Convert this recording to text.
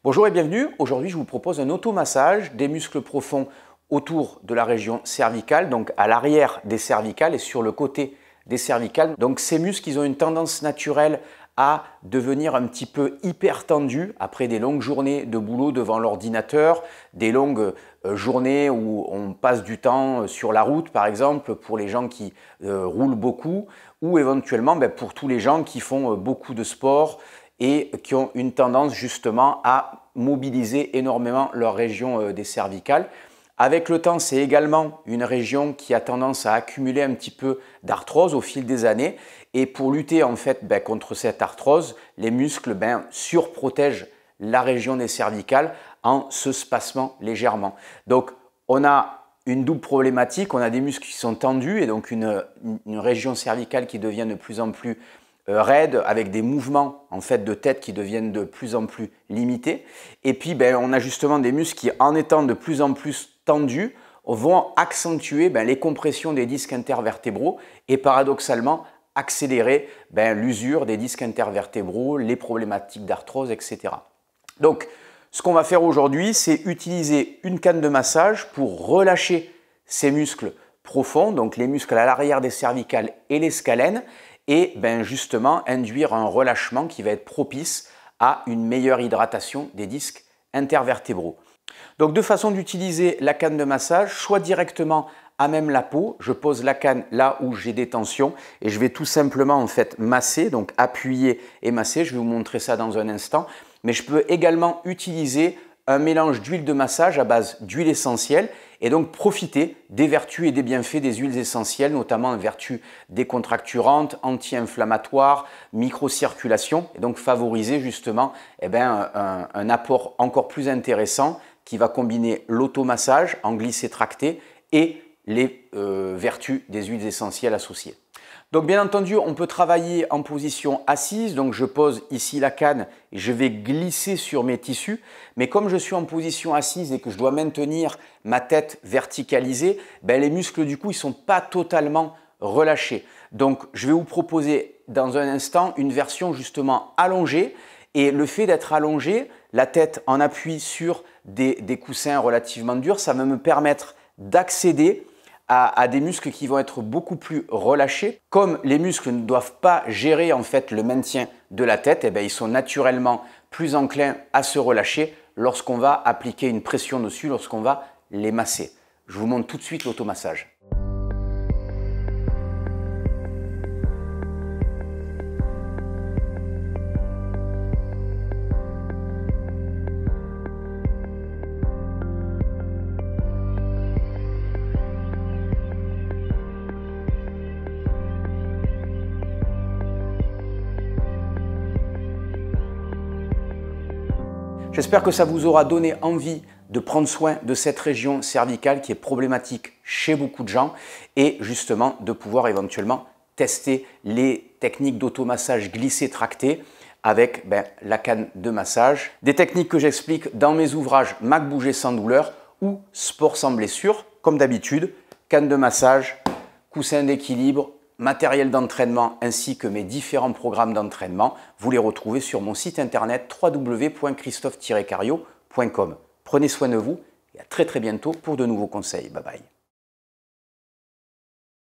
Bonjour et bienvenue. Aujourd'hui, je vous propose un automassage des muscles profonds autour de la région cervicale, donc à l'arrière des cervicales et sur le côté des cervicales. Donc ces muscles, ils ont une tendance naturelle à devenir un petit peu hyper tendus après des longues journées de boulot devant l'ordinateur, des longues journées où on passe du temps sur la route par exemple pour les gens qui roulent beaucoup ou éventuellement pour tous les gens qui font beaucoup de sport et qui ont une tendance justement à mobiliser énormément leur région des cervicales. Avec le temps, c'est également une région qui a tendance à accumuler un petit peu d'arthrose au fil des années. Et pour lutter en fait contre cette arthrose, les muscles surprotègent la région des cervicales en se spasmant légèrement. Donc on a une double problématique, on a des muscles qui sont tendus et donc une région cervicale qui devient de plus en plus raide, avec des mouvements en fait de tête qui deviennent de plus en plus limités. Et puis on a justement des muscles qui, en étant de plus en plus tendus, vont accentuer les compressions des disques intervertébraux et paradoxalement accélérer l'usure des disques intervertébraux, les problématiques d'arthrose, etc. Donc ce qu'on va faire aujourd'hui, c'est utiliser une canne de massage pour relâcher ces muscles profonds, donc les muscles à l'arrière des cervicales et les scalènes, et justement induire un relâchement qui va être propice à une meilleure hydratation des disques intervertébraux. Donc deux façons d'utiliser la canne de massage, soit directement à même la peau, je pose la canne là où j'ai des tensions et je vais tout simplement en fait masser, donc appuyer et masser, je vais vous montrer ça dans un instant, mais je peux également utiliser un mélange d'huile de massage à base d'huile essentielle et donc profiter des vertus et des bienfaits des huiles essentielles, notamment les vertus décontracturantes, anti-inflammatoires, microcirculation, et donc favoriser justement un apport encore plus intéressant qui va combiner l'automassage en glissé-tracté et les vertus des huiles essentielles associées. Donc bien entendu, on peut travailler en position assise, donc je pose ici la canne et je vais glisser sur mes tissus, mais comme je suis en position assise et que je dois maintenir ma tête verticalisée, les muscles du cou, ils ne sont pas totalement relâchés. Donc je vais vous proposer dans un instant une version justement allongée, et le fait d'être allongé, la tête en appui sur des coussins relativement durs, ça va me permettre d'accéder à des muscles qui vont être beaucoup plus relâchés. Comme les muscles ne doivent pas gérer en fait le maintien de la tête, ils sont naturellement plus enclins à se relâcher lorsqu'on va appliquer une pression dessus, lorsqu'on va les masser. Je vous montre tout de suite l'automassage. J'espère que ça vous aura donné envie de prendre soin de cette région cervicale qui est problématique chez beaucoup de gens et justement de pouvoir éventuellement tester les techniques d'automassage glissé-tracté avec la canne de massage. Des techniques que j'explique dans mes ouvrages Mac Bouger sans douleur ou Sport sans blessure. Comme d'habitude, canne de massage, coussin d'équilibre, matériel d'entraînement ainsi que mes différents programmes d'entraînement, vous les retrouvez sur mon site internet www.christophe-cario.com. Prenez soin de vous et à très bientôt pour de nouveaux conseils. Bye bye.